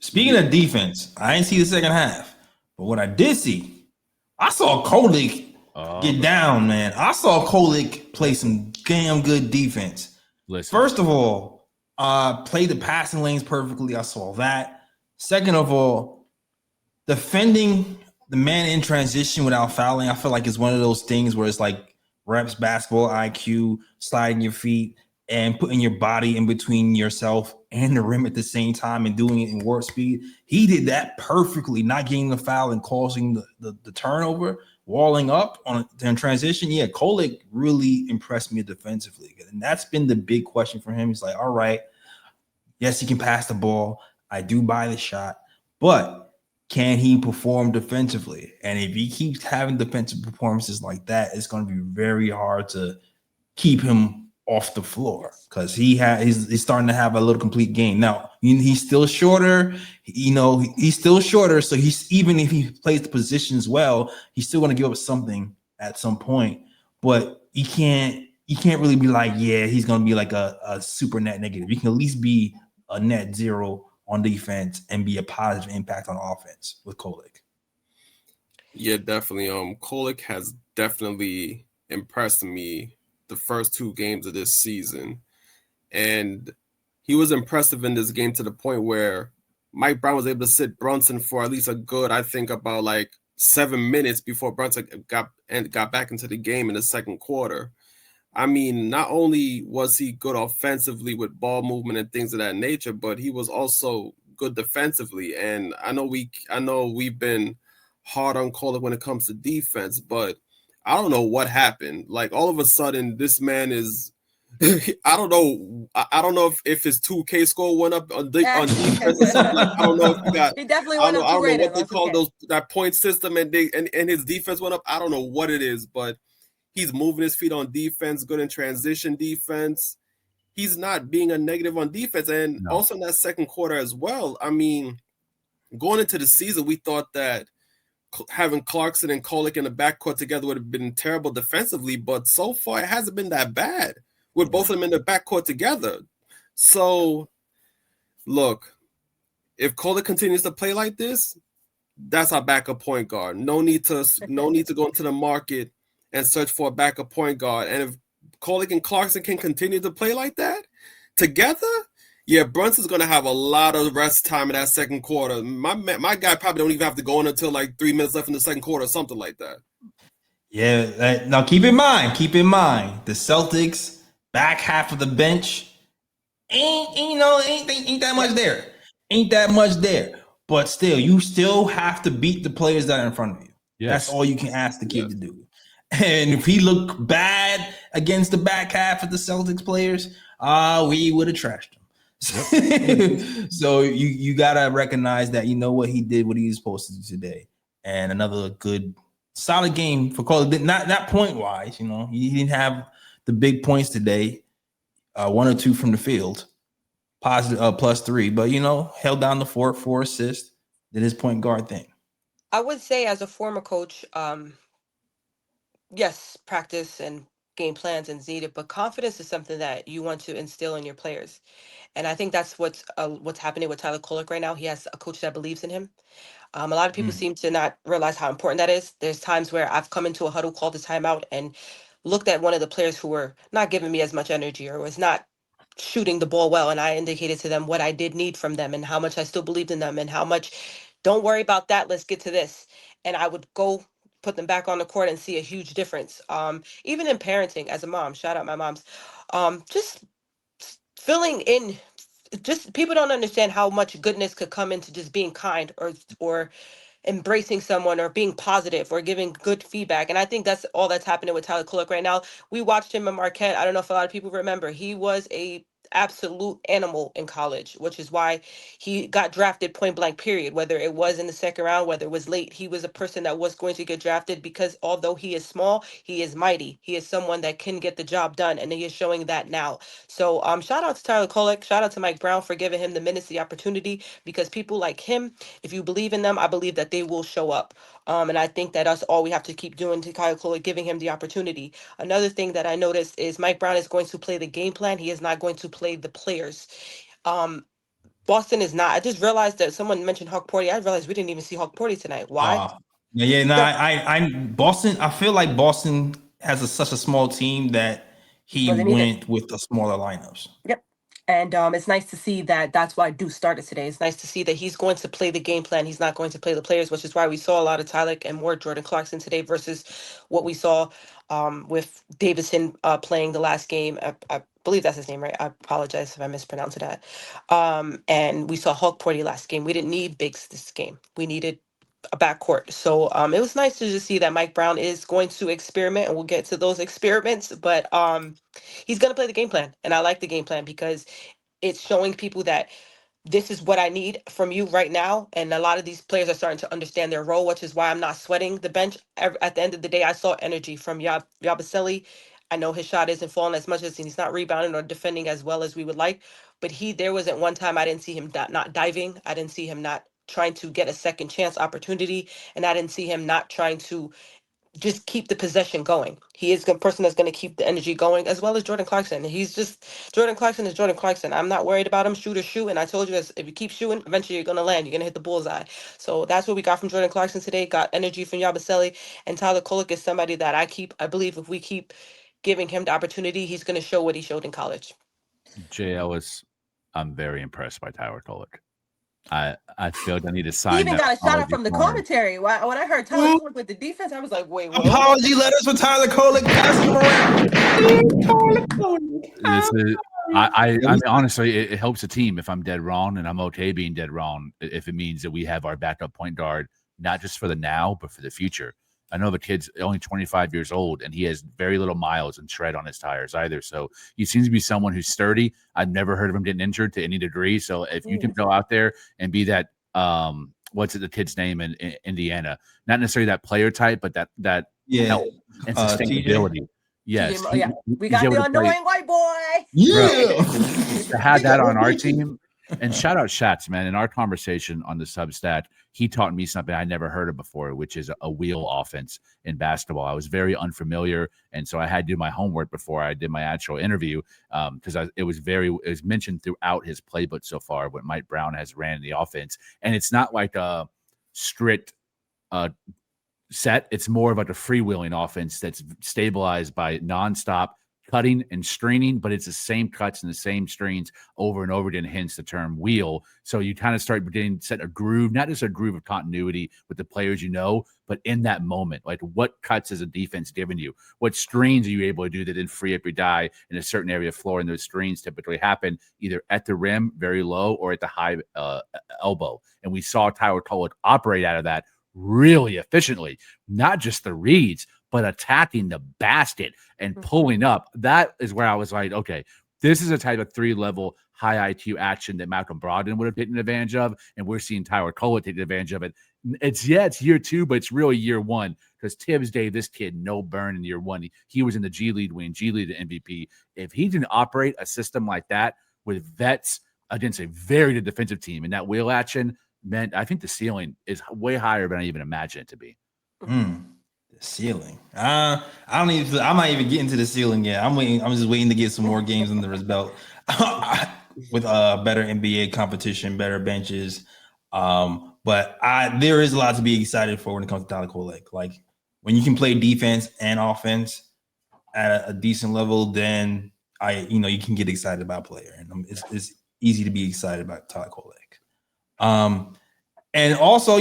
Speaking of defense, I didn't see the second half, but what I did see, I saw Kolek get down, man. I saw Kolek play some damn good defense. First of all, played the passing lanes perfectly. I saw that. Second of all, defending the man in transition without fouling, I feel like it's one of those things where it's like reps, basketball IQ, sliding your feet, and putting your body in between yourself and the rim at the same time and doing it in warp speed. He did that perfectly, not getting the foul and causing the turnover, walling up on transition. Yeah, Kolek really impressed me defensively. And that's been the big question for him. He's like, all right, yes, he can pass the ball. I do buy the shot, but can he perform defensively? And if he keeps having defensive performances like that, it's going to be very hard to keep him off the floor because he's starting to have a little complete game. Now, he's still shorter. He's still shorter. So he's, even if he plays the positions well, he's still going to give up something at some point. But you can't really be like, yeah, he's going to be like a super net negative. You can at least be a net zero on defense and be a positive impact on offense with Kolek. Yeah, definitely. Kolek has definitely impressed me the first two games of this season. And he was impressive in this game to the point where Mike Brown was able to sit Brunson for at least a good, I think, about like 7 minutes before Brunson got back into the game in the second quarter. I mean, not only was he good offensively with ball movement and things of that nature, but he was also good defensively. And I know we've been hard on Kolek when it comes to defense, but I don't know what happened. Like all of a sudden, this man is. I don't know. I don't know if his 2K score went up on defense or something. Like, I don't know if he got. He definitely went up. I don't know what they call that point system, and his defense went up. I don't know what it is, but he's moving his feet on defense, good in transition defense. He's not being a negative on defense, and also in that second quarter as well. I mean, going into the season, we thought that having Clarkson and Kolek in the backcourt together would have been terrible defensively, but so far it hasn't been that bad with both of them in the backcourt together. So, look, if Kolek continues to play like this, that's our backup point guard. No need to go into the market and search for a backup point guard. And if Kolek and Clarkson can continue to play like that together, yeah, Brunson's going to have a lot of rest time in that second quarter. My guy probably don't even have to go in until like 3 minutes left in the second quarter or something like that. Yeah, now keep in mind, the Celtics back half of the bench ain't that much there. Ain't that much there. But still, you still have to beat the players that are in front of you. Yes. That's all you can ask the kid to do. And if he looked bad against the back half of the Celtics players, we would have trashed him. Yep. So you gotta recognize that what he did what he was supposed to do today, and another good solid game for Kolek. Not point wise, he didn't have the big points today. 1 or 2 from the field, positive +3, but held down the fort, 4 assists, did his point guard thing. I would say as a former coach, yes, practice and game plans and needed, but confidence is something that you want to instill in your players. And I think that's what's happening with Tyler Kolek right now. He has a coach that believes in him. A lot of people seem to not realize how important that is. There's times where I've come into a huddle, called a timeout, and looked at one of the players who were not giving me as much energy or was not shooting the ball well. And I indicated to them what I did need from them and how much I still believed in them and how much, don't worry about that, let's get to this. And I would go put them back on the court and see a huge difference. Even in parenting as a mom, shout out my moms, just filling in, just people don't understand how much goodness could come into just being kind or embracing someone or being positive or giving good feedback. And I think that's all that's happening with Tyler Kolek right now. We watched him in Marquette. I don't know if a lot of people remember. He was a absolute animal in college, which is why he got drafted point blank period, whether it was in the second round, whether it was late. He was a person that was going to get drafted because although he is small, he is mighty. He is someone that can get the job done, and he is showing that now. So shout out to Tyler Kolek, shout out to Mike Brown for giving him the minutes, the opportunity, because people like him, if you believe in them, I believe that they will show up. And I think that that's all we have to keep doing to Tyler Kolek, giving him the opportunity. Another thing that I noticed is Mike Brown is going to play the game plan. He is not going to play the players. Boston is not. I just realized that someone mentioned Hawk Porty. I realized we didn't even see Hawk Porty tonight. Why? Yeah. No, I Boston. I feel like Boston has such a small team that he went with the smaller lineups. Yep. And it's nice to see that that's why Deuce started today. It's nice to see that he's going to play the game plan. He's not going to play the players, which is why we saw a lot of Tyler and more Jordan Clarkson today versus what we saw with Davison playing the last game. I believe that's his name, right? I apologize if I mispronounced that. And we saw Hulk Porty last game. We didn't need bigs this game. We needed a backcourt. So it was nice to just see that Mike Brown is going to experiment, and we'll get to those experiments. But he's going to play the game plan, and I like the game plan because it's showing people that this is what I need from you right now. And a lot of these players are starting to understand their role, which is why I'm not sweating the bench. At the end of the day, I saw energy from Yabusele. I know his shot isn't falling as much as he's not rebounding or defending as well as we would like, but there wasn't one time I didn't see him not diving. I didn't see him not trying to get a second chance opportunity, and I didn't see him not trying to just keep the possession going. He is a person that's going to keep the energy going, as well as Jordan Clarkson. Jordan Clarkson is Jordan Clarkson. I'm not worried about him. Shoot or shoot. And I told you, if you keep shooting, eventually you're going to land. You're going to hit the bullseye. So that's what we got from Jordan Clarkson today. Got energy from Yabusele. And Tyler Kolek is somebody that I believe if we keep giving him the opportunity, he's going to show what he showed in college. Jay Ellis, I'm very impressed by Tyler Kolek. I feel like I need to sign. He even got a shout out from the commentary. When I heard Tyler Kolek with the defense, I was like, wait, what? Apology letters for Tyler Kolek. This is, I mean, honestly, it helps the team if I'm dead wrong, and I'm okay being dead wrong if it means that we have our backup point guard, not just for the now, but for the future. I know the kid's only 25 years old, and he has very little miles and tread on his tires either. So he seems to be someone who's sturdy. I've never heard of him getting injured to any degree. So if you can go out there and be that, what's the kid's name in Indiana? Not necessarily that player type, but that help and sustainability. Yes. We got the annoying white boy. Yeah. To have that on our team. And shout out Schatz, man. In our conversation on the Substack, he taught me something I never heard of before, which is a wheel offense in basketball. I was very unfamiliar, and so I had to do my homework before I did my actual interview because it was mentioned throughout his playbook so far what Mike Brown has ran in the offense. And it's not like a strict set. It's more of like a freewheeling offense that's stabilized by nonstop cutting and screening, but it's the same cuts and the same screens over and over again, hence the term wheel. So you kind of start set a groove, not just a groove of continuity with the players you know, but in that moment, like what cuts is a defense giving you? What screens are you able to do that then free up your die in a certain area of floor? And those screens typically happen either at the rim, very low, or at the high elbow. And we saw Tyler Kolek operate out of that really efficiently, not just the reads, but attacking the basket and pulling up. That is where I was like, okay, this is a type of 3-level high IQ action that Malcolm Brogdon would have taken advantage of, and we're seeing Tyler Kolek take advantage of it. It's year 2, but it's really year 1 because Tibbs gave this kid no burn in year 1. He was in the G League wing, G League MVP. If he didn't operate a system like that with vets against a very good defensive team, and that wheel action meant, I think the ceiling is way higher than I even imagined it to be. The ceiling. I might even get into the ceiling yet. I'm just waiting to get some more games under his belt with better NBA competition, better benches. But there is a lot to be excited for when it comes to Tyler Kolek. Like when you can play defense and offense at a decent level, then you can get excited about a player, and it's easy to be excited about Tyler Kolek. And also,